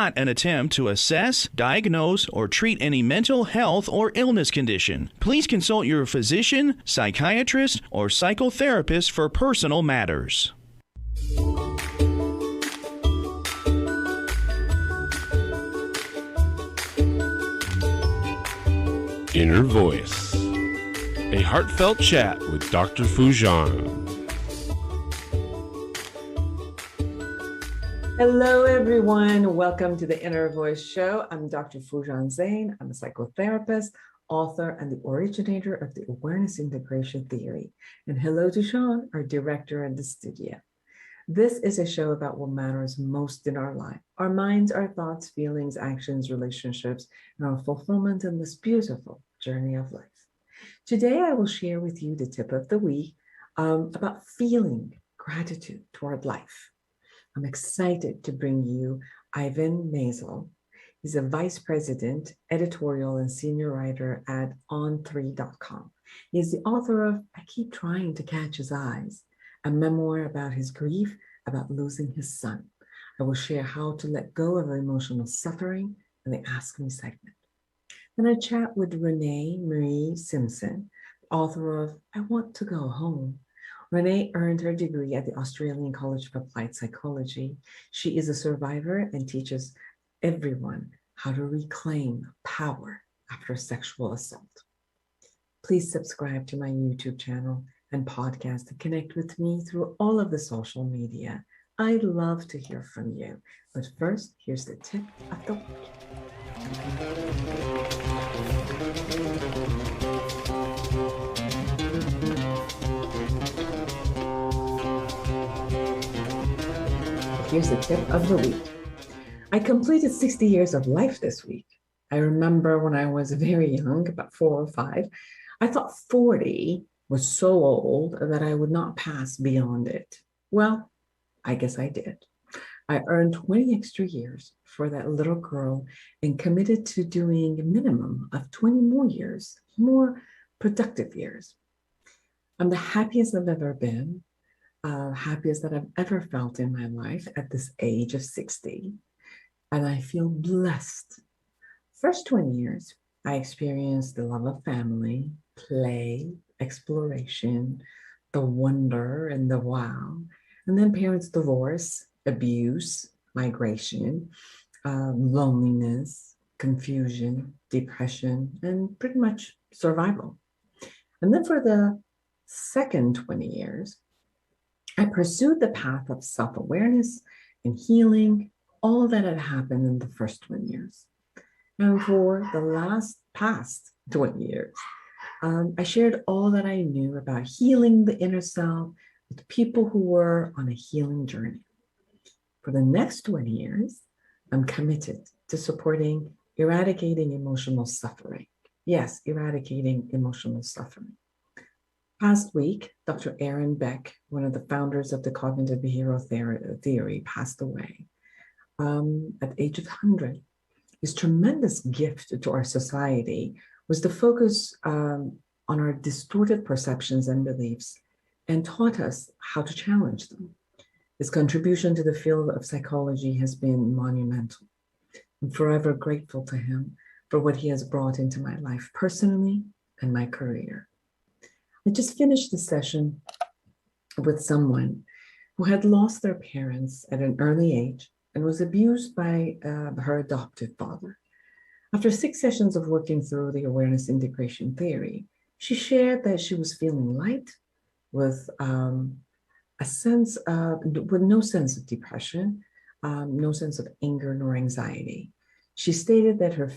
not an attempt to assess, diagnose, or treat any mental health or illness condition. Please consult your physician, psychiatrist, or psychotherapist for personal matters. Inner Voice, a heartfelt chat with Dr. Foojan. Hello, everyone. Welcome to the Inner Voice Show. I'm Dr. Foojan Zeine. I'm a psychotherapist, author, and the originator of the Awareness Integration Theory. And hello to Sean, our director in the studio. This is a show about what matters most in our life, our minds, our thoughts, feelings, actions, relationships, and our fulfillment in this beautiful journey of life. Today, I will share with you the tip of the week about feeling gratitude toward life. I'm excited to bring you Ivan Maisel. He's a vice president, editorial, and senior writer at on3.com. He's the author of I Keep Trying to Catch His Eyes, a memoir about his grief about losing his son. I will share how to let go of emotional suffering in the Ask Me segment. Then I chat with Renee Marie Simpson, author of I Want to Go Home. Renee earned her degree at the Australian College of Applied Psychology. She is a survivor and teaches everyone how to reclaim power after sexual assault. Please subscribe to my YouTube channel and podcast to connect with me through all of the social media. I'd love to hear from you. But first, here's the tip of the week. Here's the tip of the week. I completed 60 years of life this week. I remember when I was very young, about 4 or 5, I thought 40 was so old that I would not pass beyond it. Well, I guess I did. I earned 20 extra years for that little girl and committed to doing a minimum of 20 more years, more productive years. I'm the happiest I've ever been. Happiest that I've ever felt in my life at this age of 60. And I feel blessed. First 20 years, I experienced the love of family, play, exploration, the wonder and the wow. And then parents' divorce, abuse, migration, loneliness, confusion, depression, and pretty much survival. And then for the second 20 years, I pursued the path of self-awareness and healing, all that had happened in the first 20 years. And for the past 20 years, I shared all that I knew about healing the inner self with people who were on a healing journey. For the next 20 years, I'm committed to supporting eradicating emotional suffering. Yes, eradicating emotional suffering. Past week, Dr. Aaron Beck, one of the founders of the cognitive behavioral theory, passed away at the age of 100. His tremendous gift to our society was to focus on our distorted perceptions and beliefs and taught us how to challenge them. His contribution to the field of psychology has been monumental. I'm forever grateful to him for what he has brought into my life personally and my career. I just finished the session with someone who had lost their parents at an early age and was abused by her adoptive father. After 6 sessions of working through the awareness integration theory, she shared that she was feeling light with no sense of depression, no sense of anger nor anxiety. She stated that her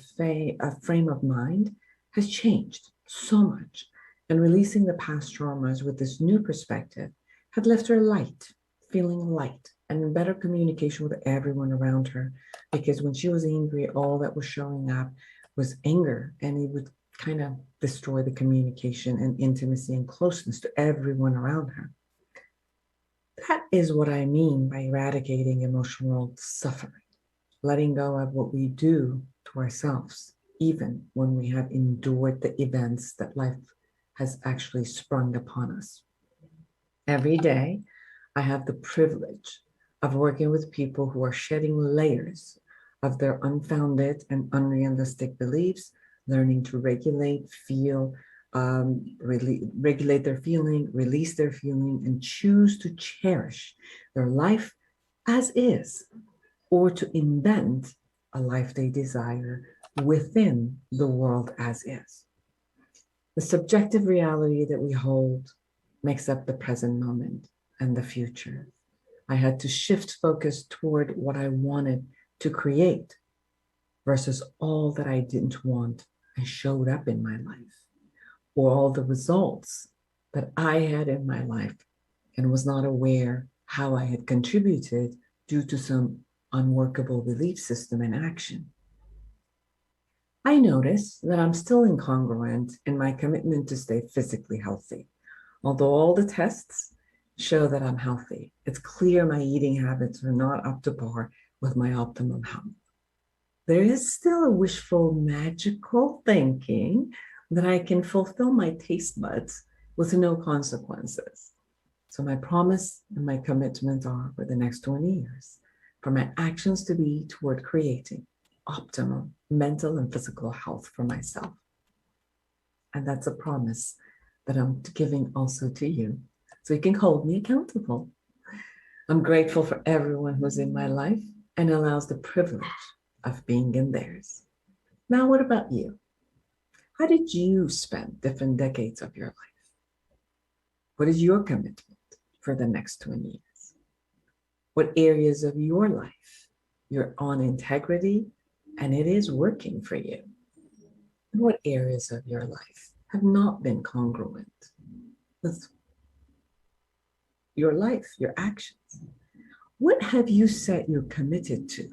frame of mind has changed so much, and releasing the past traumas with this new perspective had left her light, feeling light, and in better communication with everyone around her. Because when she was angry, all that was showing up was anger, and it would kind of destroy the communication and intimacy and closeness to everyone around her. That is what I mean by eradicating emotional suffering, letting go of what we do to ourselves, even when we have endured the events that life has actually sprung upon us. Every day, I have the privilege of working with people who are shedding layers of their unfounded and unrealistic beliefs, learning to regulate, feel, regulate their feeling, release their feeling, and choose to cherish their life as is, or to invent a life they desire within the world as is. The subjective reality that we hold makes up the present moment and the future. I had to shift focus toward what I wanted to create versus all that I didn't want and showed up in my life, or all the results that I had in my life and was not aware how I had contributed due to some unworkable belief system and action. I notice that I'm still incongruent in my commitment to stay physically healthy. Although all the tests show that I'm healthy, it's clear my eating habits are not up to par with my optimum health. There is still a wishful, magical thinking that I can fulfill my taste buds with no consequences. So my promise and my commitment are for the next 20 years, for my actions to be toward creating optimum mental and physical health for myself. And that's a promise that I'm giving also to you, so you can hold me accountable. I'm grateful for everyone who's in my life and allows the privilege of being in theirs. Now, what about you? How did you spend different decades of your life? What is your commitment for the next 20 years? What areas of your life you're on integrity and it is working for you? And what areas of your life have not been congruent with your life, your actions? What have you said you're committed to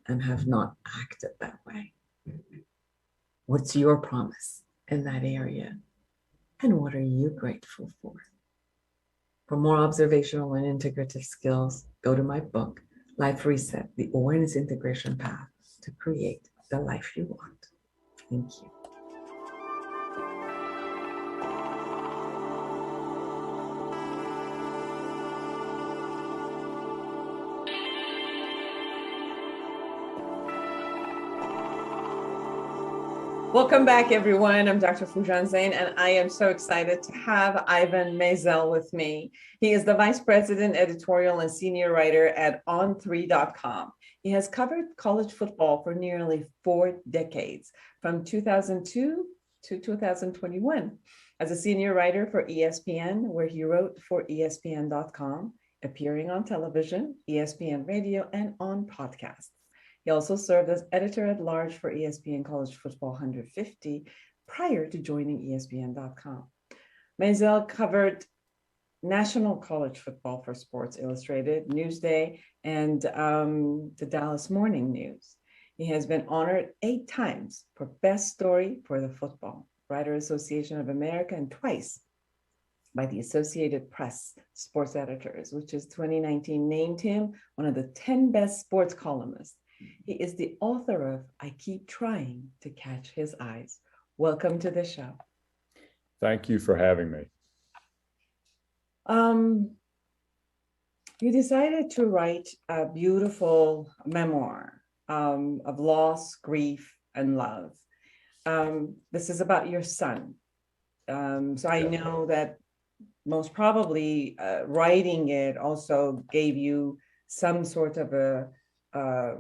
and have not acted that way? What's your promise in that area? And what are you grateful for? For more observational and integrative skills, go to my book, Life Reset, The Awareness Integration Path to Create the Life You Want. Thank you. Welcome back, everyone. I'm Dr. Foojan Zeine, and I am so excited to have Ivan Maisel with me. He is the Vice President, Editorial, and Senior Writer at On3.com. He has covered college football for nearly 4 decades, from 2002 to 2021, as a senior writer for ESPN, where he wrote for ESPN.com, appearing on television, ESPN radio, and on podcasts. He also served as editor-at-large for ESPN College Football 150 prior to joining ESPN.com. Maisel covered national college football for Sports Illustrated, Newsday, and the Dallas Morning News. He has been honored 8 times for Best Story for the Football Writers Association of America, and twice by the Associated Press Sports Editors, which is 2019 named him one of the 10 best sports columnists. He is the author of I Keep Trying to Catch His Eyes. Welcome to the show. Thank you for having me. You decided to write a beautiful memoir of loss, grief, and love. This is about your son. So I know that most probably writing it also gave you some sort of a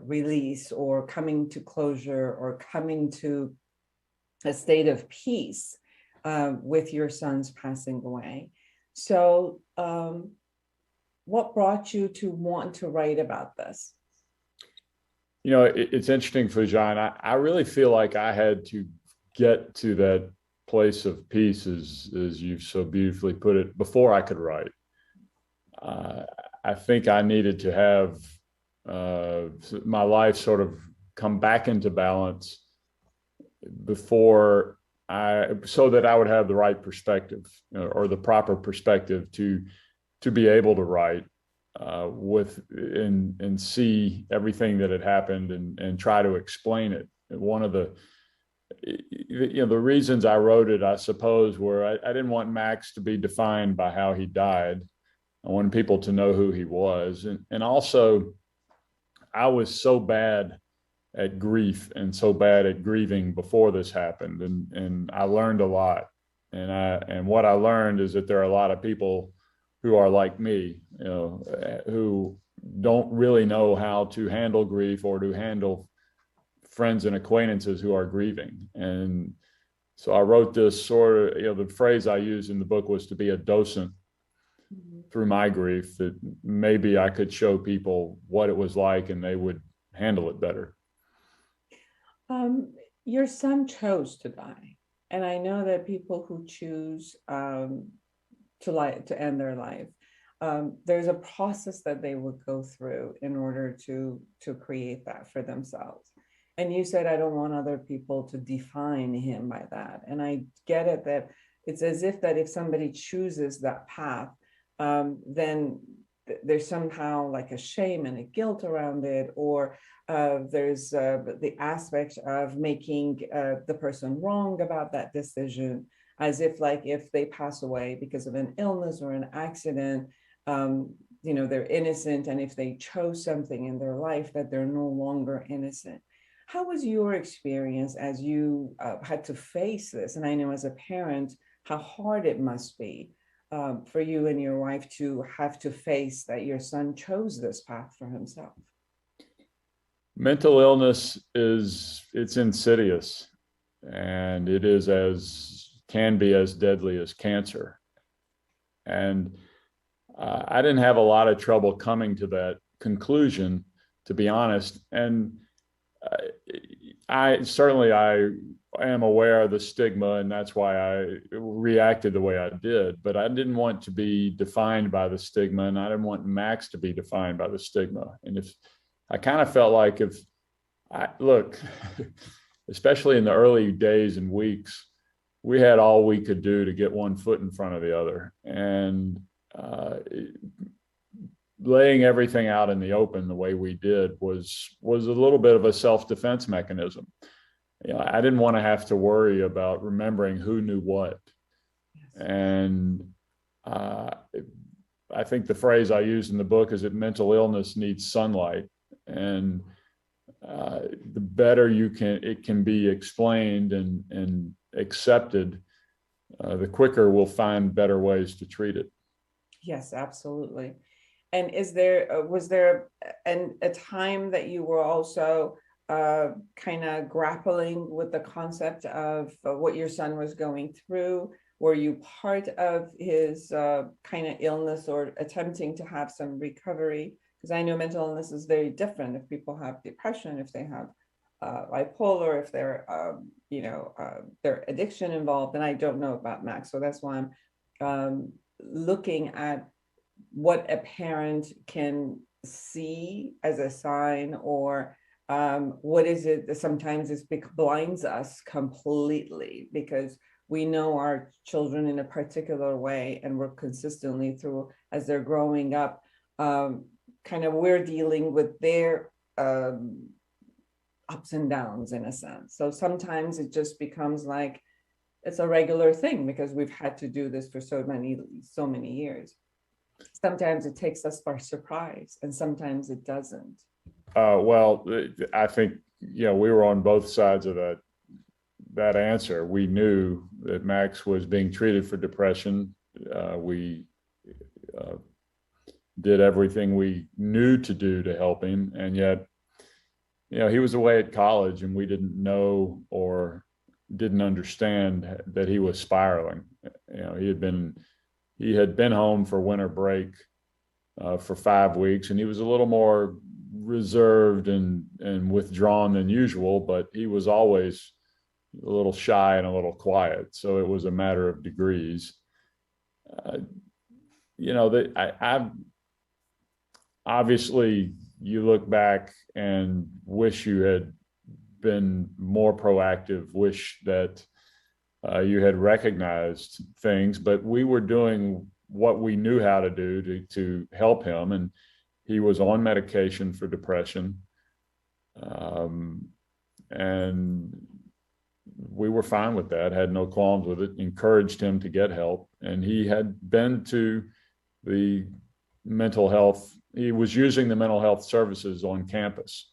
release, or coming to closure, or coming to a state of peace with your son's passing away. So what brought you to want to write about this? You know, it's interesting, Foojan. I really feel like I had to get to that place of peace, as you've so beautifully put it, before I could write. I think I needed to have my life sort of come back into balance before so that I would have the right perspective, or the proper perspective to be able to write and see everything that had happened and try to explain it. One of the reasons I wrote it, I suppose, were I didn't want Max to be defined by how he died. I wanted people to know who he was, and also, I was so bad at grief and so bad at grieving before this happened. And I learned a lot. And what I learned is that there are a lot of people who are like me, who don't really know how to handle grief or to handle friends and acquaintances who are grieving. And so I wrote this sort of, the phrase I used in the book was to be a docent through my grief, that maybe I could show people what it was like and they would handle it better. Your son chose to die. And I know that people who choose to end their life, there's a process that they would go through in order to create that for themselves. And you said, I don't want other people to define him by that. And I get it, that it's as if that if somebody chooses that path, then there's somehow like a shame and a guilt around it, or there's the aspect of making the person wrong about that decision, as if like if they pass away because of an illness or an accident, they're innocent, and if they chose something in their life, that they're no longer innocent. How was your experience as you had to face this? And I know as a parent, how hard it must be for you and your wife to have to face that your son chose this path for himself. Mental illness it's insidious, and can be as deadly as cancer. And I didn't have a lot of trouble coming to that conclusion, to be honest. And I am aware of the stigma, and that's why I reacted the way I did. But I didn't want to be defined by the stigma, and I didn't want Max to be defined by the stigma. And I kind of felt like especially in the early days and weeks, we had all we could do to get one foot in front of the other. And laying everything out in the open the way we did was a little bit of a self-defense mechanism. I didn't want to have to worry about remembering who knew what. Yes. And I think the phrase I use in the book is that mental illness needs sunlight. And the better it can be explained and accepted, the quicker we'll find better ways to treat it. Yes, absolutely. And was there a time that you were also kind of grappling with the concept of what your son was going through? Were you part of his kind of illness or attempting to have some recovery? Because I know mental illness is very different. If people have depression, if they have bipolar, if they're, their addiction involved, and I don't know about Max. So that's why I'm looking at what a parent can see as a sign, or what is it that sometimes it blinds us completely, because we know our children in a particular way, and we're consistently through, as they're growing up, kind of we're dealing with their ups and downs in a sense. So sometimes it just becomes like it's a regular thing because we've had to do this for so many years. Sometimes it takes us by surprise, and sometimes it doesn't. Well, I think, we were on both sides of that answer. We knew that Max was being treated for depression. We did everything we knew to do to help him. And yet, he was away at college, and we didn't know or didn't understand that he was spiraling. He had been home for winter break for 5 weeks, and he was a little more reserved and withdrawn than usual, but he was always a little shy and a little quiet. So it was a matter of degrees. Obviously, you look back and wish you had been more proactive, wish that you had recognized things, but we were doing what we knew how to do to help him. And he was on medication for depression. And we were fine with that, had no qualms with it, encouraged him to get help. And he had been to the mental health, he was using the mental health services on campus.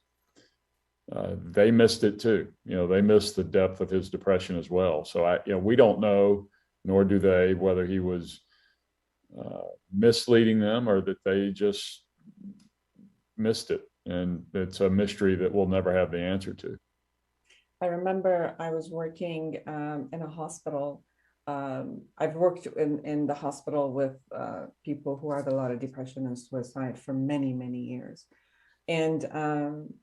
they missed it too. They missed the depth of his depression as well. So we don't know, nor do they, whether he was misleading them or that they just missed it. And it's a mystery that we'll never have the answer to. I remember I was working in a hospital. I've worked in the hospital with people who have a lot of depression and suicide for many, many years. And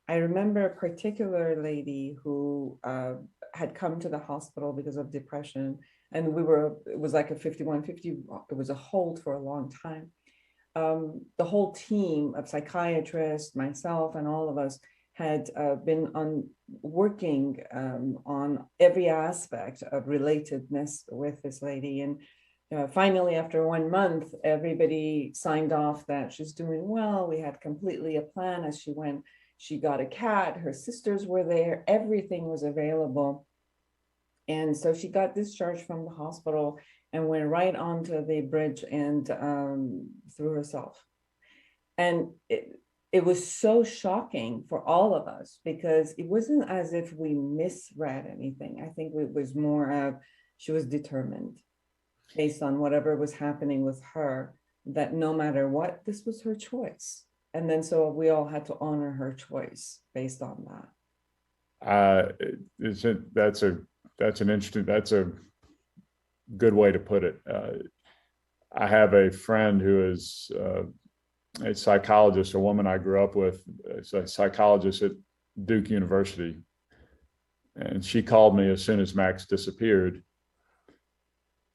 I remember a particular lady who had come to the hospital because of depression. And it was like a 51-50, it was a hold for a long time. The whole team of psychiatrists, myself, and all of us had been working on every aspect of relatedness with this lady. And finally, after 1 month, everybody signed off that she's doing well. We had completely a plan as she went. She got a cat, her sisters were there, everything was available. And so she got discharged from the hospital and went right onto the bridge and threw herself. And it was so shocking for all of us because it wasn't as if we misread anything. I think it was more of she was determined based on whatever was happening with her, that no matter what, this was her choice. And then so we all had to honor her choice based on that. That's a good way to put it. I have a friend who is a psychologist, a woman I grew up with, is a psychologist at Duke University. And she called me as soon as Max disappeared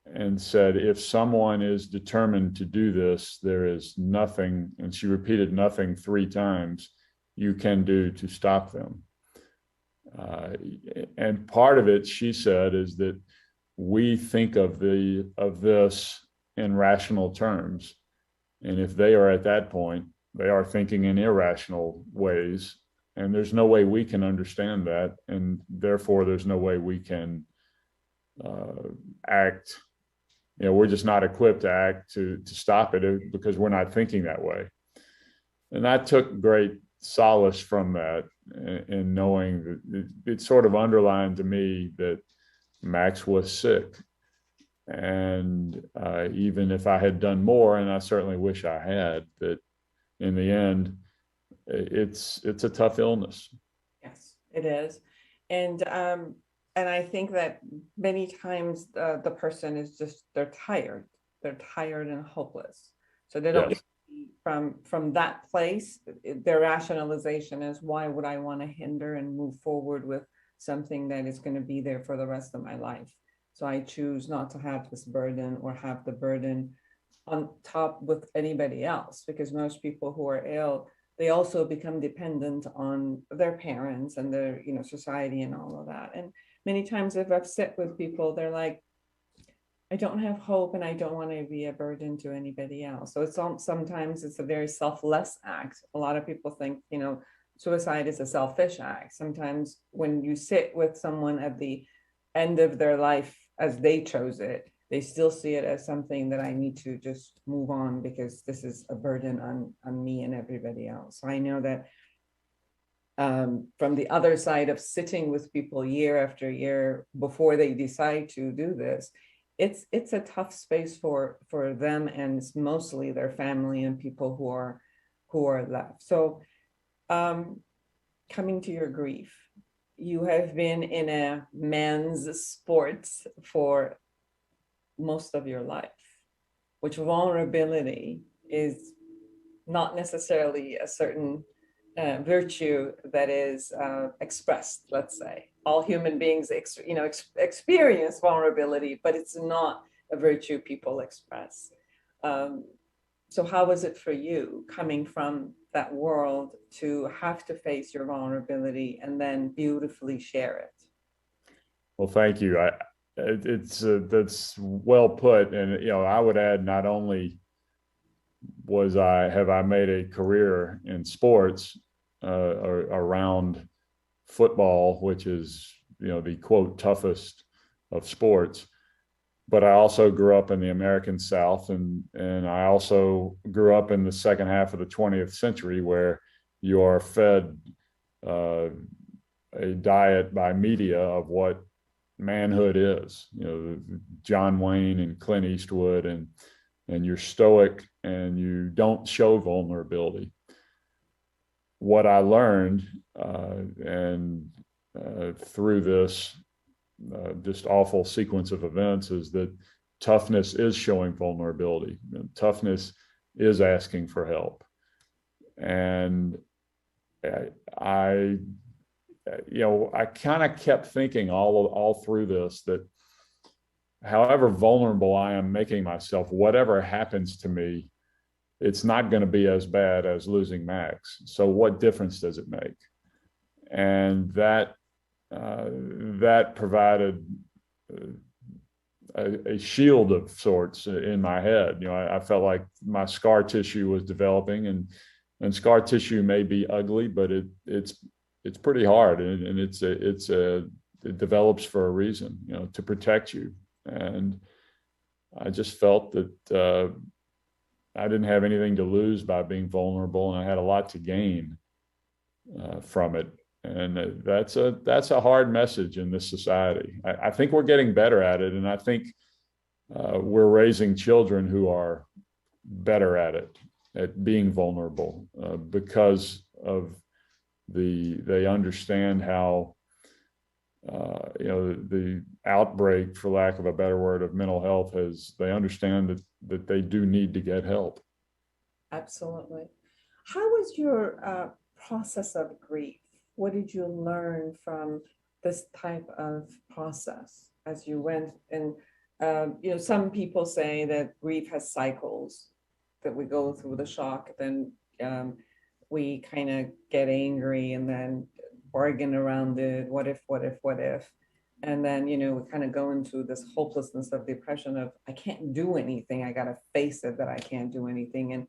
and said, if someone is determined to do this, there is nothing, and she repeated nothing 3 times, you can do to stop them. And part of it, she said, is that we think of this in rational terms. And if they are at that point, they are thinking in irrational ways. And there's no way we can understand that. And therefore, there's no way we can act. We're just not equipped to act to stop it because we're not thinking that way. And I took great solace from that in knowing that it sort of underlined to me that Max was sick. And even if I had done more, and I certainly wish I had, that in the end, it's a tough illness. Yes, it is. And I think that many times the person is just, they're tired and hopeless. So they don't, from that place, their rationalization is, why would I want to hinder and move forward with something that is going to be there for the rest of my life? So I choose not to have this burden or have the burden on top with anybody else, because most people who are ill, they also become dependent on their parents and their, society and all of that. And many times if I've sit with people, they're like, I don't have hope and I don't want to be a burden to anybody else. So sometimes it's a very selfless act. A lot of people think, suicide is a selfish act. Sometimes when you sit with someone at the end of their life as they chose it, they still see it as something that I need to just move on because this is a burden on me and everybody else. So I know that from the other side of sitting with people year after year before they decide to do this, it's a tough space for them, and it's mostly their family and people who are left. So coming to your grief, you have been in a men's sports for most of your life, which vulnerability is not necessarily a certain virtue that is expressed, let's say. All human beings, experience vulnerability, but it's not a virtue people express. So how was it for you coming from that world to have to face your vulnerability and then beautifully share it? Well, thank you. That's well put. And, I would add, not only have I made a career in sports around football, which is, the quote toughest of sports, but I also grew up in the American South, and I also grew up in the second half of the 20th century, where you are fed a diet by media of what manhood is. You know, John Wayne and Clint Eastwood, and you're stoic and you don't show vulnerability. What I learned through this just awful sequence of events is that toughness is showing vulnerability. Toughness is asking for help. And I kind of kept thinking all through this that however vulnerable I am making myself, whatever happens to me, it's not going to be as bad as losing Max. So what difference does it make? And that provided a shield of sorts in my head. You know, I felt like my scar tissue was developing, and scar tissue may be ugly, but it's pretty hard, and it develops for a reason, you know, to protect you. And I just felt that I didn't have anything to lose by being vulnerable, and I had a lot to gain from it. And that's a hard message in this society. I think we're getting better at it, and I think we're raising children who are better at it, at being vulnerable, because of they understand how the outbreak, for lack of a better word, of mental health they understand that they do need to get help. Absolutely. How was your process of grief? What did you learn from this type of process as you went? And some people say that grief has cycles, that we go through the shock, then we kind of get angry and then bargain around it. What if? And then, we kind of go into this hopelessness of depression of, I can't do anything. I got to face it that I can't do anything. And,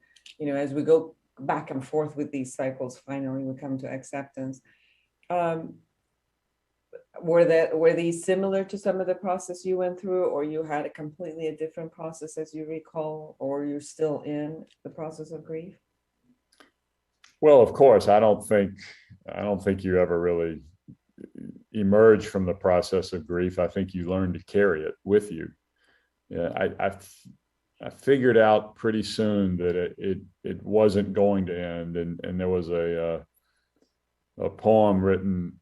as we go back and forth with these cycles, finally we come to acceptance. Were these similar to some of the process you went through, or you had a completely different process as you recall, or you're still in the process of grief? Well, of course, I don't think you ever really emerge from the process of grief. I think you learn to carry it with you. Yeah, I figured out pretty soon that it wasn't going to end, and there was a poem written,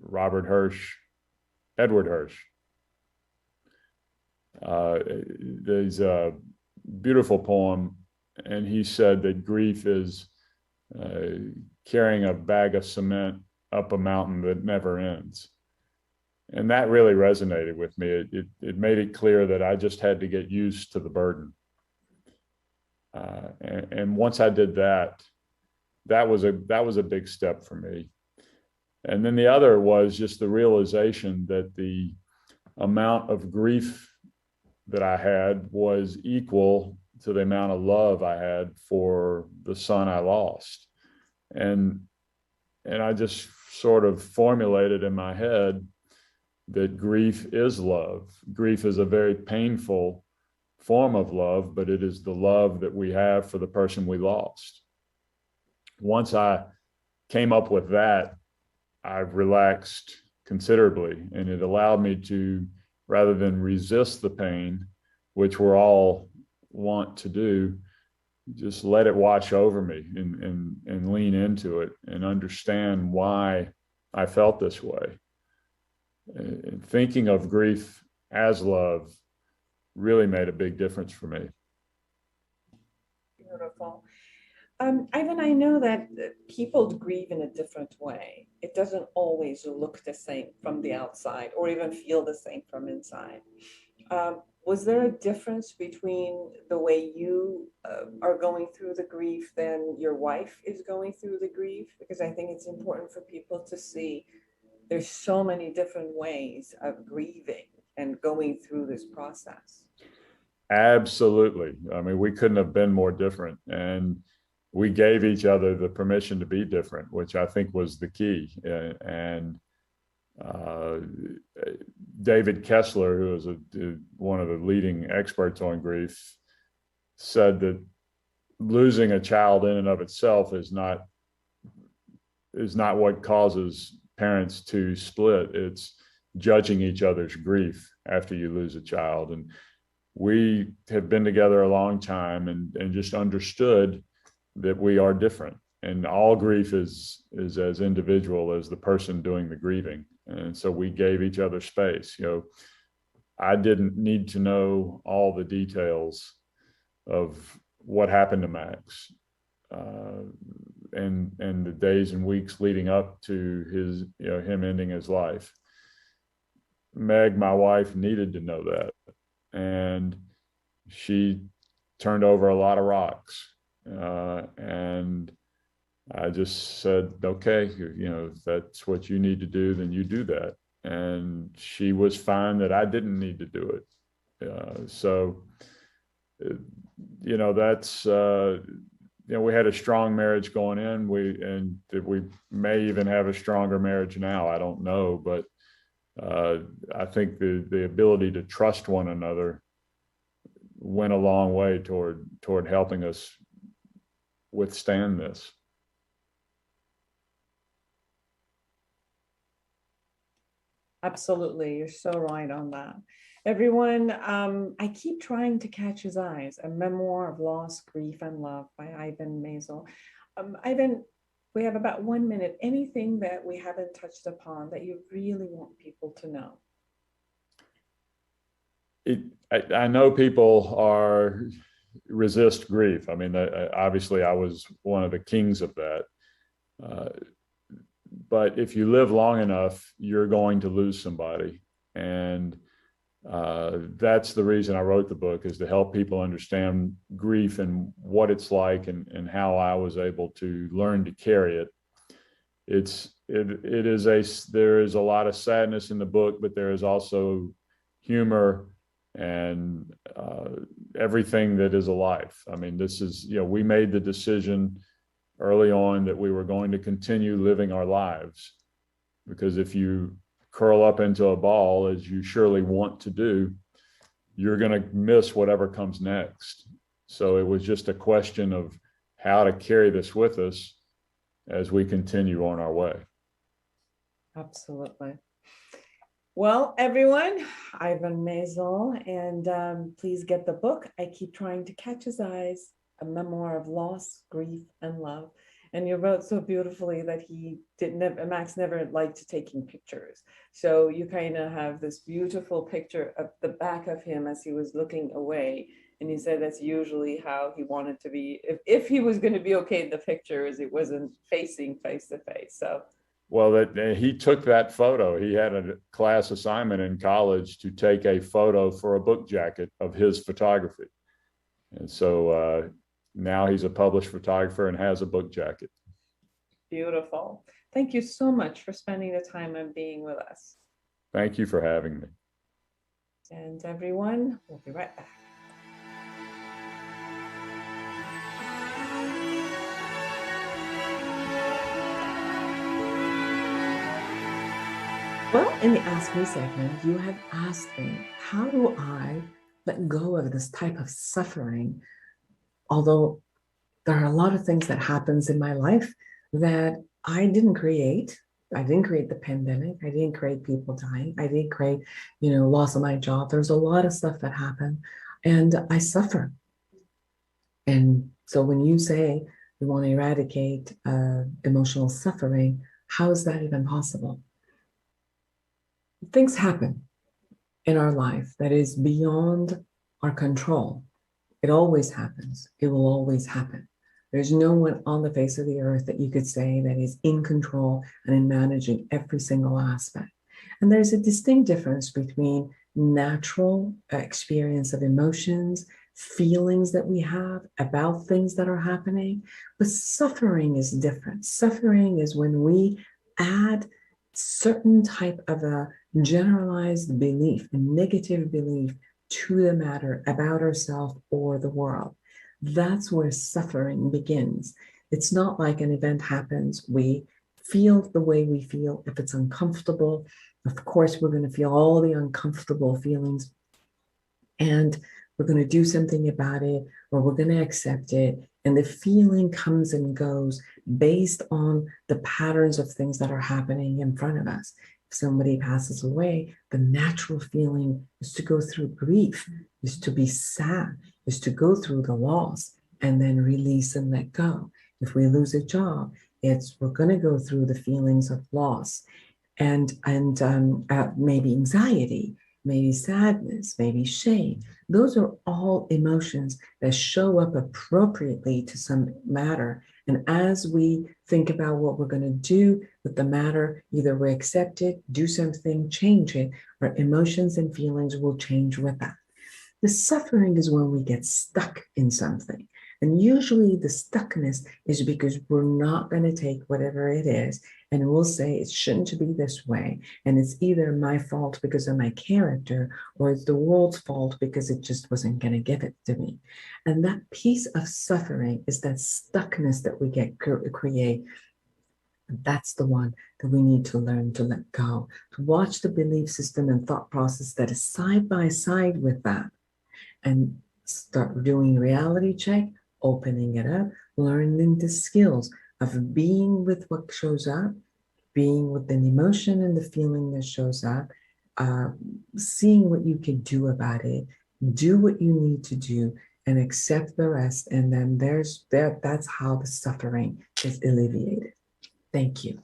Edward Hirsch. There's a beautiful poem, and he said that grief is carrying a bag of cement up a mountain that never ends. And that really resonated with me. It made it clear that I just had to get used to the burden. And once I did that, that was a big step for me. And then the other was just the realization that the amount of grief that I had was equal to the amount of love I had for the son I lost. And I just sort of formulated in my head that grief is love. Grief is a very painful form of love, but it is the love that we have for the person we lost. Once I came up with that, I've relaxed considerably, and it allowed me to, rather than resist the pain, which we're all want to do, just let it wash over me and lean into it and understand why I felt this way. And thinking of grief as love really made a big difference for me. Beautiful. Ivan, I know that people grieve in a different way. It doesn't always look the same from the outside or even feel the same from inside. Was there a difference between the way you are going through the grief than your wife is going through the grief? Because I think it's important for people to see there's so many different ways of grieving and going through this process. Absolutely. I mean, we couldn't have been more different. And we gave each other the permission to be different, which I think was the key. And David Kessler, who is one of the leading experts on grief, said that losing a child in and of itself is not what causes parents to split. It's judging each other's grief after you lose a child. And we have been together a long time and just understood that we are different. And all grief is as individual as the person doing the grieving. And so we gave each other space. I didn't need to know all the details of what happened to Max and the days and weeks leading up to his, him ending his life. Meg, my wife, needed to know that. And she turned over a lot of rocks. And I just said, okay, if that's what you need to do, then you do that. And she was fine that I didn't need to do it. That's, we had a strong marriage going in. We may even have a stronger marriage now. I don't know, but I think the ability to trust one another went a long way toward helping us withstand this. Absolutely. You're so right on that. Everyone, I keep trying to catch his eyes, a memoir of loss, grief, and love by Ivan Maisel. Ivan, we have about 1 minute. Anything that we haven't touched upon that you really want people to know? I know people resist grief. I mean, obviously I was one of the kings of that. But if you live long enough, you're going to lose somebody. And that's the reason I wrote the book, is to help people understand grief and what it's like and how I was able to learn to carry it. There is a lot of sadness in the book, but there is also humor and everything that is a life. I mean, this is, we made the decision early on that we were going to continue living our lives, because if you curl up into a ball, as you surely want to do, you're going to miss whatever comes next. So it was just a question of how to carry this with us as we continue on our way. Absolutely. Well, everyone, Ivan Maisel, and please get the book. I Keep Trying to Catch His Eyes, a memoir of loss, grief, and love. And you wrote so beautifully that Max never liked taking pictures. So you kind of have this beautiful picture of the back of him as he was looking away. And you said that's usually how he wanted to be. If he was going to be okay in the picture, as it wasn't facing face to face. So. Well, he took that photo. He had a class assignment in college to take a photo for a book jacket of his photography. And so now he's a published photographer and has a book jacket. Beautiful. Thank you so much for spending the time and being with us. Thank you for having me. And everyone, we'll be right back. Well, in the Ask Me segment, you have asked me, how do I let go of this type of suffering? Although there are a lot of things that happens in my life that I didn't create. I didn't create the pandemic. I didn't create people dying. I didn't create, loss of my job. There's a lot of stuff that happened and I suffer. And so when you say you want to eradicate emotional suffering, how is that even possible? Things happen in our life that is beyond our control. It always happens. It will always happen. There's no one on the face of the earth that you could say that is in control and in managing every single aspect. And there's a distinct difference between natural experience of emotions, feelings that we have about things that are happening, but suffering is different. Suffering is when we add certain type of a generalized belief, a negative belief to the matter about ourselves or the world. That's where suffering begins. It's not like an event happens, we feel the way we feel. If it's uncomfortable, of course, we're going to feel all the uncomfortable feelings and we're going to do something about it, or we're going to accept it And the feeling comes and goes based on the patterns of things that are happening in front of us. If somebody passes away, the natural feeling is to go through grief, is to be sad, is to go through the loss and then release and let go. If we lose a job, we're going to go through the feelings of loss and maybe anxiety, maybe sadness, maybe shame. Those are all emotions that show up appropriately to some matter. And as we think about what we're going to do with the matter, either we accept it, do something, change it, our emotions and feelings will change with that. The suffering is when we get stuck in something. And usually the stuckness is because we're not going to take whatever it is and we'll say it shouldn't be this way. And it's either my fault because of my character or it's the world's fault because it just wasn't going to give it to me. And that piece of suffering is that stuckness that we create. That's the one that we need to learn to let go, to watch the belief system and thought process that is side by side with that and start doing reality check, opening it up, learning the skills of being with what shows up, being with an emotion and the feeling that shows up, seeing what you can do about it, do what you need to do, and accept the rest. And then that's how the suffering is alleviated. Thank you.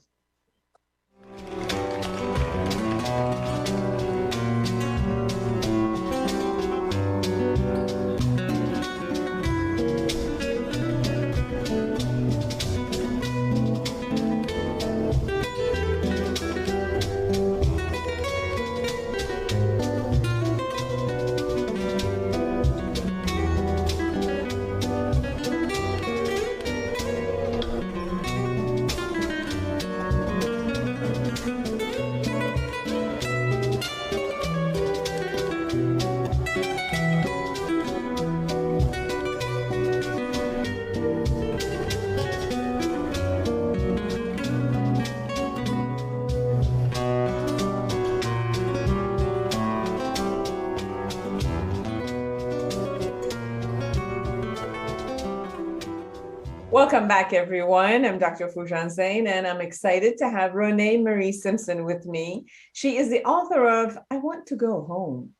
Welcome back, everyone. I'm Dr. Foojan Zeine, and I'm excited to have Renee Marie Simpson with me. She is the author of I Want to Go Home.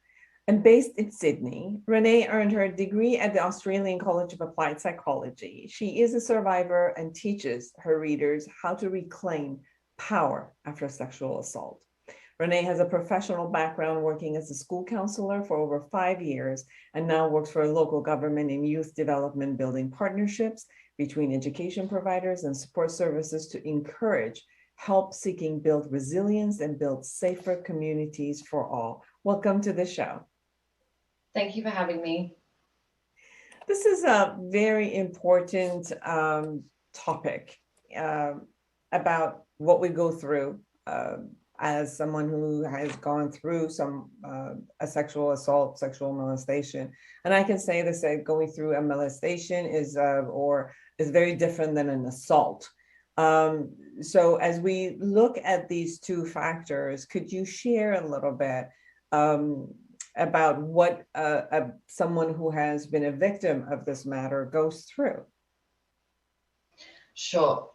And based in Sydney, Renee earned her degree at the Australian College of Applied Psychology. She is a survivor and teaches her readers how to reclaim power after sexual assault. Renee has a professional background working as a school counselor for over 5 years and now works for a local government in youth development, building partnerships between education providers and support services to encourage help-seeking, build resilience, and build safer communities for all. Welcome to the show. Thank you for having me. This is a very important topic about what we go through as someone who has gone through a sexual assault, sexual molestation. And I can say this, that going through a molestation is very different than an assault. So as we look at these two factors, could you share a little bit about what someone who has been a victim of this matter goes through? Sure.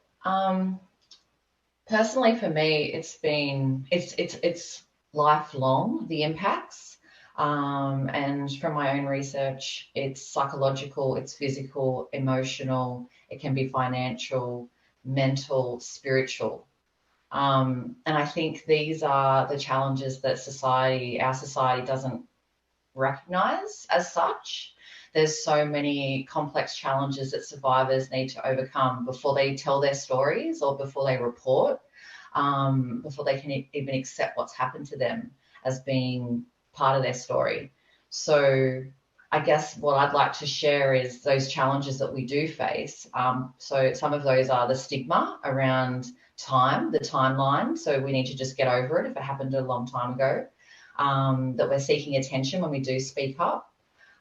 Personally, for me, it's lifelong, the impacts. And from my own research, it's psychological, it's physical, emotional, it can be financial, mental, spiritual. And I think these are the challenges that our society doesn't recognize as such. There's so many complex challenges that survivors need to overcome before they tell their stories or before they report, before they can even accept what's happened to them as being part of their story. So I guess what I'd like to share is those challenges that we do face. So some of those are the stigma around time, the timeline. So we need to just get over it if it happened a long time ago. That we're seeking attention when we do speak up,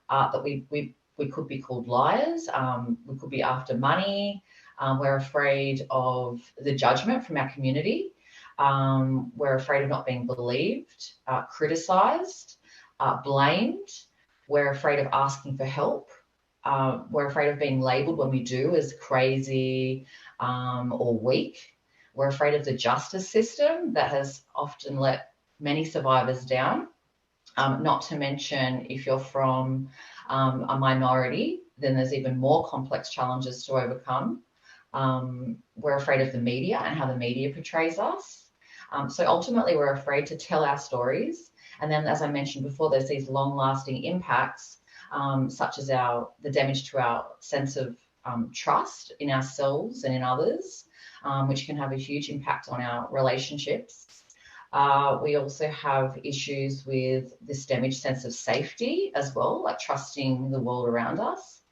that we could be called liars, we could be after money, we're afraid of the judgment from our community, we're afraid of not being believed, criticised, blamed, we're afraid of asking for help, we're afraid of being labeled when we do as crazy or weak. We're afraid of the justice system that has often let many survivors down. Not to mention, if you're from a minority, then there's even more complex challenges to overcome. We're afraid of the media and how the media portrays us. So ultimately, we're afraid to tell our stories. And then, as I mentioned before, there's these long-lasting impacts, such as the damage to our sense of trust in ourselves and in others, which can have a huge impact on our relationships. We also have issues with this damaged sense of safety as well, like trusting the world around us.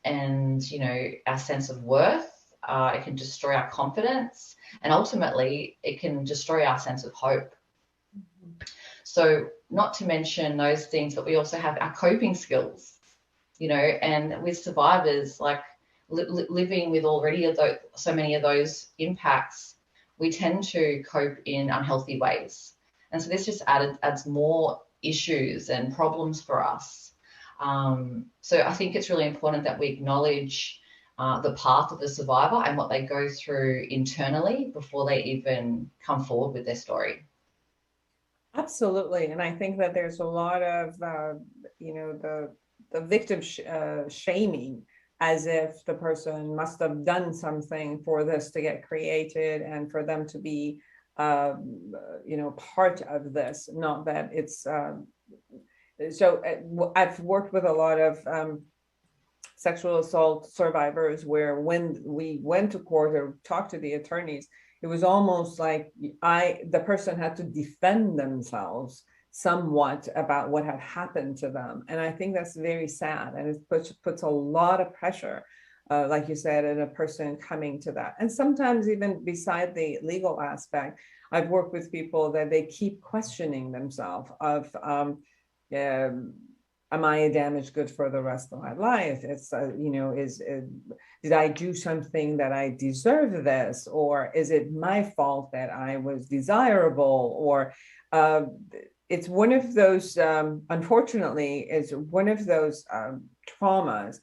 And, you know, our sense of worth. It can destroy our confidence, and ultimately it can destroy our sense of hope. So not to mention those things, but we also have our coping skills, you know, and with survivors, like living with already so many of those impacts, we tend to cope in unhealthy ways. And so this just adds more issues and problems for us. So I think it's really important that we acknowledge the path of the survivor and what they go through internally before they even come forward with their story. Absolutely. And I think that there's a lot of, you know, the victim shaming, as if the person must have done something for this to get created and for them to be, you know, part of this. Not that it's, so I've worked with a lot of sexual assault survivors where when we went to court or talked to the attorneys, it was almost like the person had to defend themselves somewhat about what had happened to them. And I think that's very sad. And it puts a lot of pressure, like you said, in a person coming to that. And sometimes even beside the legal aspect, I've worked with people that they keep questioning themselves of, am I a damaged good for the rest of my life? It's, you know, did I do something that I deserve this? Or is it my fault that I was desirable? Or it's one of those, unfortunately, it's one of those traumas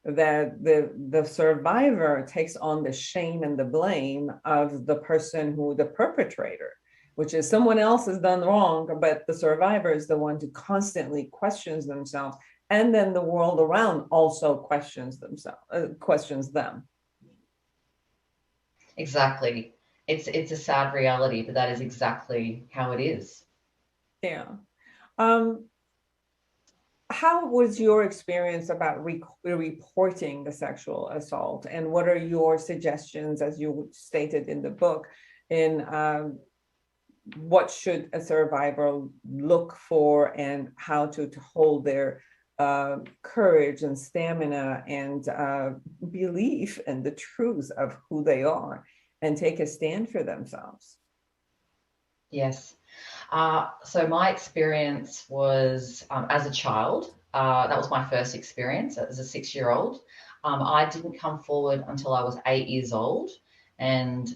that the survivor takes on the shame and the blame of the person the perpetrator, which is someone else has done wrong, but the survivor is the one who constantly questions themselves. And then the world around also questions them. Exactly. It's a sad reality, but that is exactly how it is. Yeah. How was your experience about reporting the sexual assault? And what are your suggestions, as you stated in the book, in what should a survivor look for and how to hold their courage and stamina and belief in the truth of who they are and take a stand for themselves? Yes. So my experience was as a child. That was my first experience as a 6-year-old. I didn't come forward until I was 8 years old. And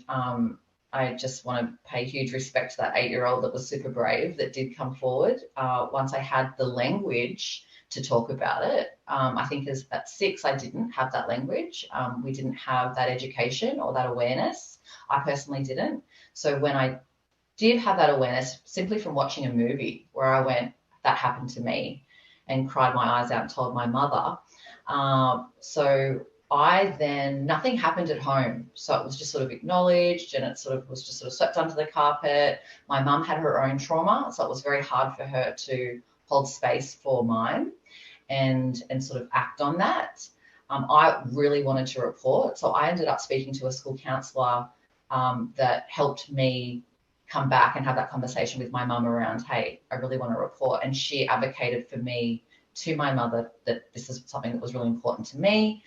I just want to pay huge respect to that 8-year-old that was super brave, that did come forward. Once I had the language to talk about it, I think at 6, I didn't have that language. We didn't have that education or that awareness. I personally didn't. So when I did have that awareness, simply from watching a movie where I went, that happened to me, and cried my eyes out and told my mother. So nothing happened at home. So it was just sort of acknowledged, and it was just swept under the carpet. My mum had her own trauma, so it was very hard for her to hold space for mine and sort of act on that. I really wanted to report. So I ended up speaking to a school counsellor that helped me come back and have that conversation with my mum around, hey, I really want to report. And she advocated for me to my mother that this is something that was really important to me.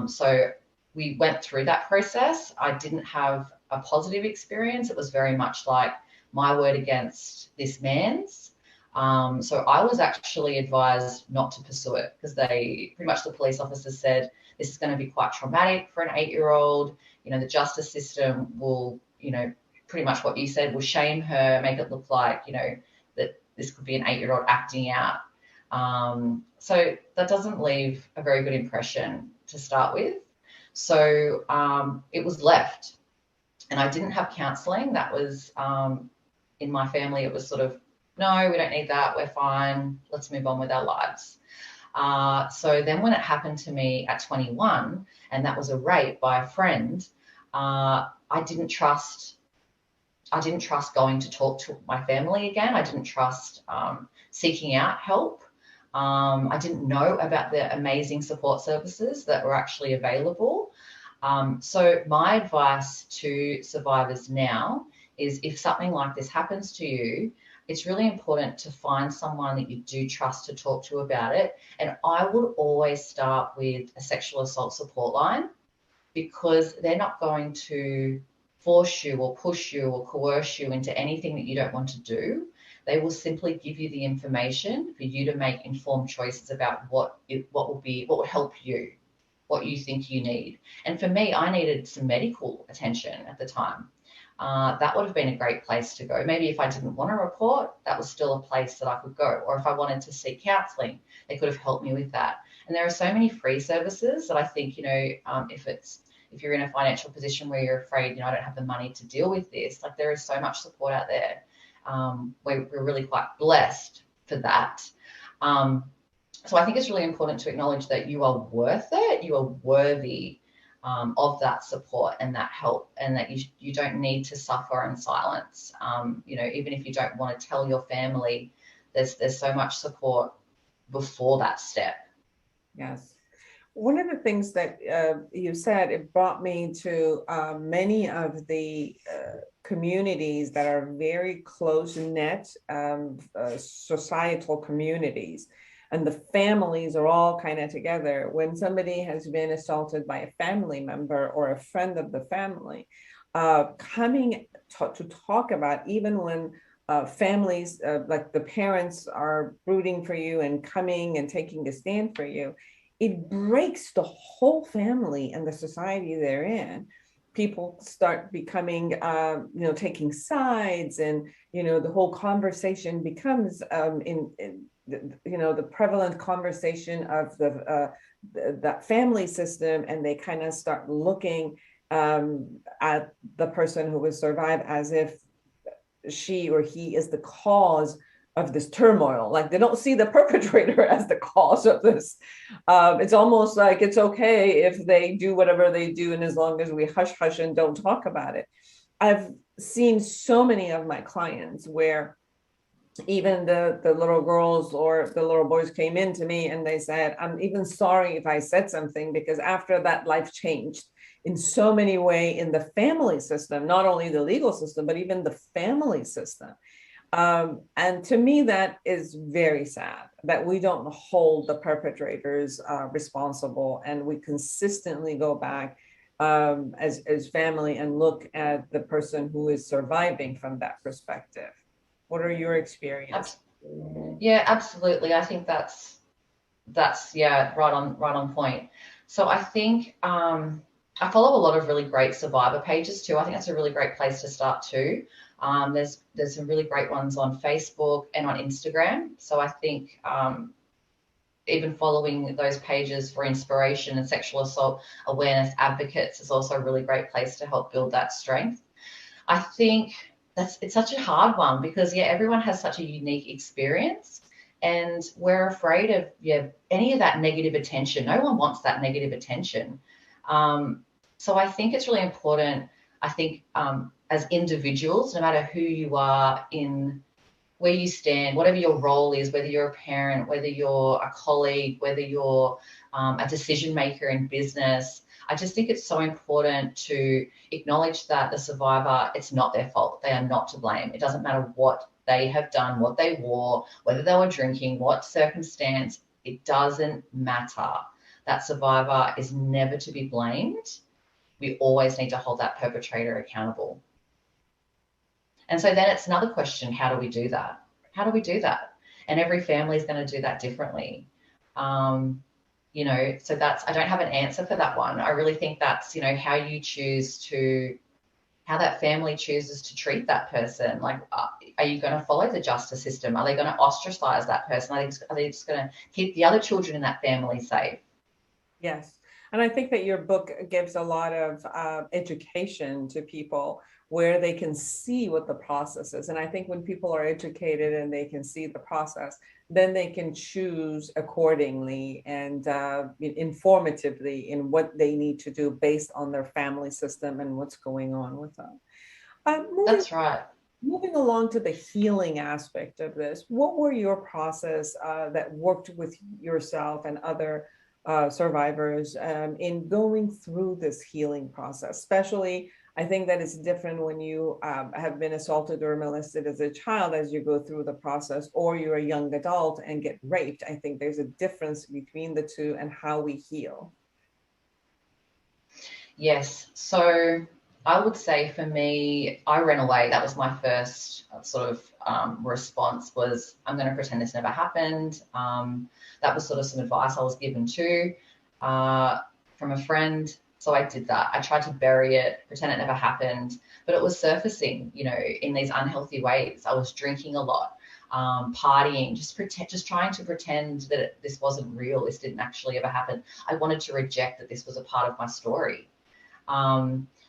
So we went through that process. I didn't have a positive experience. It was very much like my word against this man's. So I was actually advised not to pursue it because the police officers said, this is going to be quite traumatic for an 8-year-old. You know, the justice system will, you know, pretty much what you said, will shame her, make it look like, you know, that this could be an 8-year-old acting out. So that doesn't leave a very good impression to start with. So it was left, and I didn't have counselling. That was in my family. It was sort of, no, we don't need that. We're fine. Let's move on with our lives. So then when it happened to me at 21, and that was a rape by a friend, I didn't trust going to talk to my family again. I didn't trust seeking out help. I didn't know about the amazing support services that were actually available. So my advice to survivors now is, if something like this happens to you, it's really important to find someone that you do trust to talk to about it. And I would always start with a sexual assault support line, because they're not going to force you or push you or coerce you into anything that you don't want to do. They will simply give you the information for you to make informed choices about what would help you, what you think you need. And for me, I needed some medical attention at the time. That would have been a great place to go. Maybe if I didn't want to report, that was still a place that I could go. Or if I wanted to seek counselling, they could have helped me with that. And there are so many free services that I think, if you're in a financial position where you're afraid, I don't have the money to deal with this, like, there is so much support out there. We're really quite blessed for that. So I think it's really important to acknowledge that you are worth it. You are worthy of that support and that help, and that you don't need to suffer in silence. Even if you don't want to tell your family, there's so much support before that step. Yes. One of the things that you said, it brought me to many of the communities that are very close-knit societal communities, and the families are all kind of together. When somebody has been assaulted by a family member or a friend of the family, coming to talk about, even when families, like the parents are rooting for you and coming and taking a stand for you, it breaks the whole family and the society they're in. People start becoming, taking sides, and, the whole conversation becomes the prevalent conversation of that family system, and they kind of start looking at the person who was survived as if she or he is the cause of this turmoil. Like, they don't see the perpetrator as the cause of this. It's almost like it's okay if they do whatever they do, and as long as we hush and don't talk about it. I've seen so many of my clients where even the little girls or the little boys came in to me and they said, I'm even sorry if I said something, because after that, life changed in so many ways in the family system, not only the legal system, but even the family system. And to me, that is very sad that we don't hold the perpetrators responsible, and we consistently go back as family and look at the person who is surviving from that perspective. What are your experiences? Yeah, absolutely. I think that's right on point. So I think I follow a lot of really great survivor pages too. I think that's a really great place to start too. There's some really great ones on Facebook and on Instagram. So I think even following those pages for inspiration and sexual assault awareness advocates is also a really great place to help build that strength. I think it's such a hard one, because everyone has such a unique experience, and we're afraid of any of that negative attention. No one wants that negative attention. So I think it's really important, as individuals, no matter who you are, in where you stand, whatever your role is, whether you're a parent, whether you're a colleague, whether you're a decision maker in business, I just think it's so important to acknowledge that the survivor, it's not their fault. They are not to blame. It doesn't matter what they have done, what they wore, whether they were drinking, what circumstance, it doesn't matter. That survivor is never to be blamed. We always need to hold that perpetrator accountable. And so then it's another question, how do we do that? How do we do that? And every family is going to do that differently. So I don't have an answer for that one. I really think that's, how you choose to how that family chooses to treat that person. Like, are you going to follow the justice system? Are they going to ostracize that person? Are they just going to keep the other children in that family safe? Yes. And I think that your book gives a lot of education to people where they can see what the process is. And I think when people are educated and they can see the process, then they can choose accordingly and informatively in what they need to do based on their family system and what's going on with them. That's right. Moving along to the healing aspect of this, what were your process that worked with yourself and other survivors in going through this healing process? Especially, I think that it's different when you have been assaulted or molested as a child as you go through the process, or you're a young adult and get raped. I think there's a difference between the two and how we heal. Yes. So I would say for me, I ran away. That was my first sort of response was, I'm going to pretend this never happened. That was sort of some advice I was given too from a friend. So I did that. I tried to bury it, pretend it never happened, but it was surfacing, you know, in these unhealthy ways. I was drinking a lot, partying, just trying to pretend that this wasn't real. This didn't actually ever happen. I wanted to reject that this was a part of my story.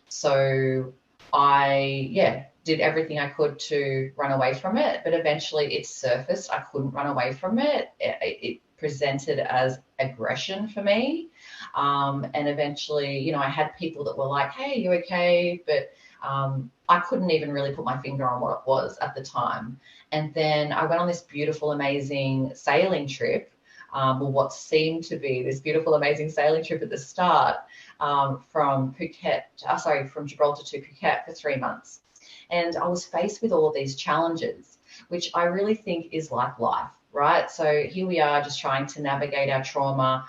So I, did everything I could to run away from it, but eventually it surfaced. I couldn't run away from it. It presented as aggression for me. And eventually, you know, I had people that were like, hey, you okay? But I couldn't even really put my finger on what it was at the time. And then I went on this beautiful, amazing sailing trip. What seemed to be this beautiful, amazing sailing trip at the start from Gibraltar to Phuket for 3 months. And I was faced with all of these challenges, which I really think is like life, right? So here we are just trying to navigate our trauma,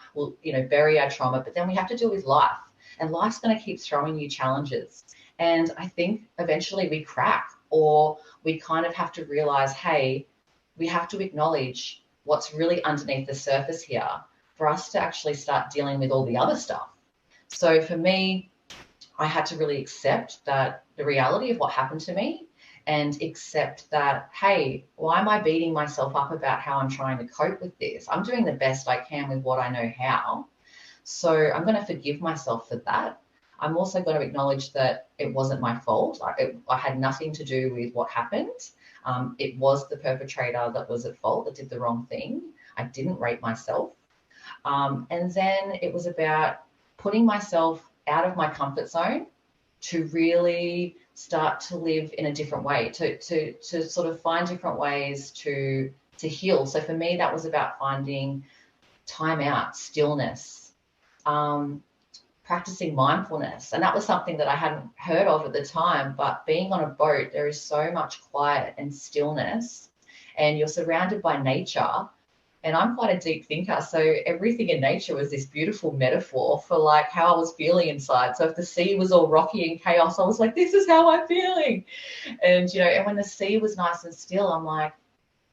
bury our trauma, but then we have to deal with life. And life's going to keep throwing you challenges. And I think eventually we crack, or we kind of have to realize, hey, we have to acknowledge what's really underneath the surface here for us to actually start dealing with all the other stuff. So for me, I had to really accept that the reality of what happened to me, and accept that, hey, why am I beating myself up about how I'm trying to cope with this? I'm doing the best I can with what I know how. So I'm going to forgive myself for that. I'm also going to acknowledge that it wasn't my fault. I had nothing to do with what happened. It was the perpetrator that was at fault, that did the wrong thing. I didn't rape myself. And then it was about putting myself out of my comfort zone to really start to live in a different way, to sort of find different ways to heal. So for me, that was about finding time out, stillness, practicing mindfulness. And that was something that I hadn't heard of at the time, but being on a boat, there is so much quiet and stillness, and you're surrounded by nature. And I'm quite a deep thinker, so everything in nature was this beautiful metaphor for like how I was feeling inside. So if the sea was all rocky and chaos, I was like, this is how I'm feeling. And, and when the sea was nice and still, I'm like,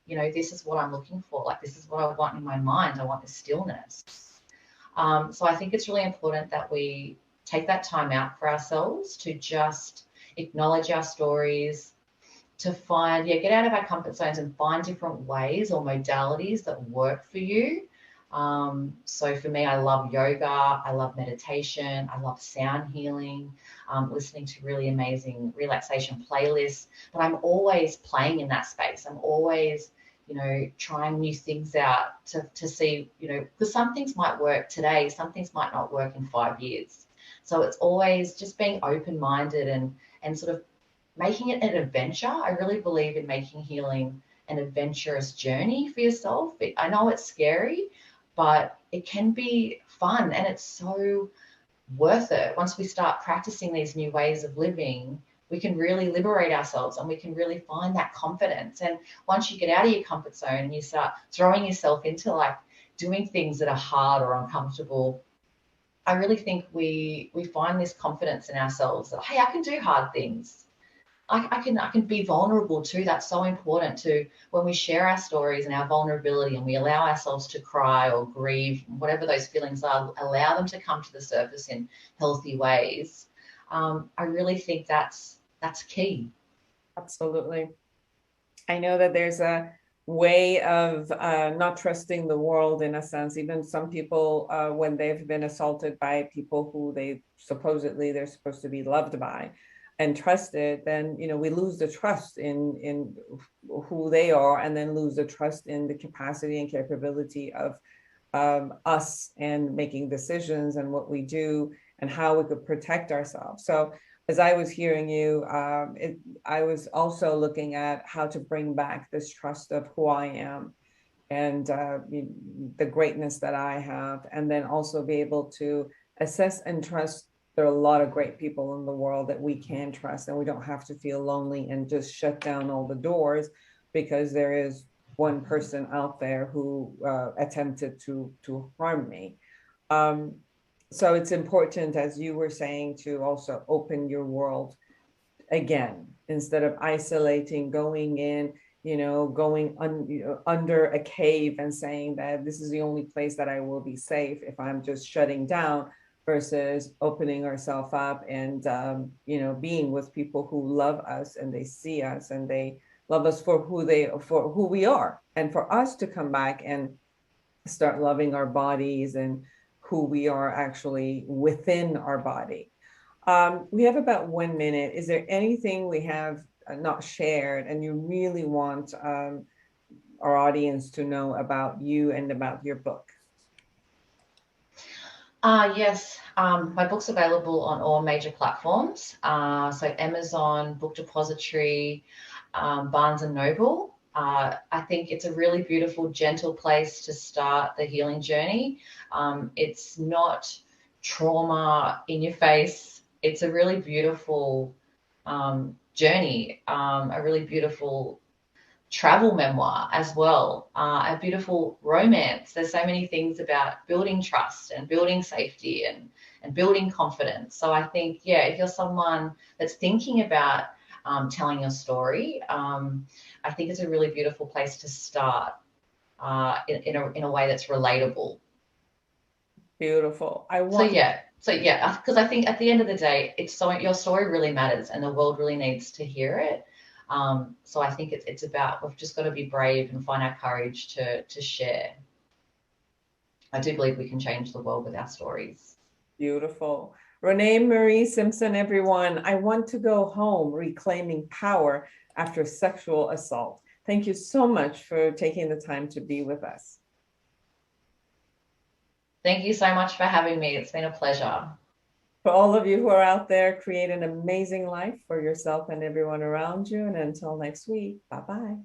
this is what I'm looking for. Like, this is what I want in my mind. I want this stillness. So I think it's really important that we take that time out for ourselves to just acknowledge our stories, to find, get out of our comfort zones and find different ways or modalities that work for you. So for me, I love yoga, I love meditation, I love sound healing, listening to really amazing relaxation playlists, but I'm always playing in that space. I'm always, trying new things out to see, because some things might work today, some things might not work in 5 years. So it's always just being open-minded and sort of making it an adventure. I really believe in making healing an adventurous journey for yourself. I know it's scary, but it can be fun, and it's so worth it. Once we start practicing these new ways of living, we can really liberate ourselves, and we can really find that confidence. And once you get out of your comfort zone and you start throwing yourself into like doing things that are hard or uncomfortable, I really think we find this confidence in ourselves that, hey, I can do hard things. I can be vulnerable too. That's so important to when we share our stories and our vulnerability, and we allow ourselves to cry or grieve, whatever those feelings are, allow them to come to the surface in healthy ways. I really think that's That's key. Absolutely. I know that there's a way of not trusting the world in a sense. Even some people, when they've been assaulted by people who they're supposed to be loved by and trusted, then we lose the trust in who they are, and then lose the trust in the capacity and capability of us and making decisions and what we do and how we could protect ourselves. So as I was hearing you, I was also looking at how to bring back this trust of who I am and the greatness that I have, and then also be able to assess and trust. There are a lot of great people in the world that we can trust, and we don't have to feel lonely and just shut down all the doors because there is one person out there who attempted to harm me. So it's important, as you were saying, to also open your world again, instead of isolating, going in, under a cave and saying that this is the only place that I will be safe if I'm just shutting down, versus opening ourselves up and, being with people who love us and they see us and they love us for who we are, and for us to come back and start loving our bodies and who we are actually within our body. We have about 1 minute. Is there anything we have not shared and you really want our audience to know about you and about your book? Yes, my book's available on all major platforms. So Amazon, Book Depository, Barnes and Noble. I think it's a really beautiful, gentle place to start the healing journey. It's not trauma in your face. It's a really beautiful journey, a really beautiful travel memoir as well, a beautiful romance. There's so many things about building trust and building safety and building confidence. So I think, yeah, if you're someone that's thinking about telling your story, I think it's a really beautiful place to start in a way that's relatable. Beautiful. So yeah, because I think at the end of the day, your story really matters, and the world really needs to hear it. So I think it's about, we've just got to be brave and find our courage to share. I do believe we can change the world with our stories. Beautiful. Renee Marie Simpson, everyone. I want to go home reclaiming power after sexual assault. Thank you so much for taking the time to be with us. Thank you so much for having me. It's been a pleasure. For all of you who are out there, create an amazing life for yourself and everyone around you. And until next week, bye-bye.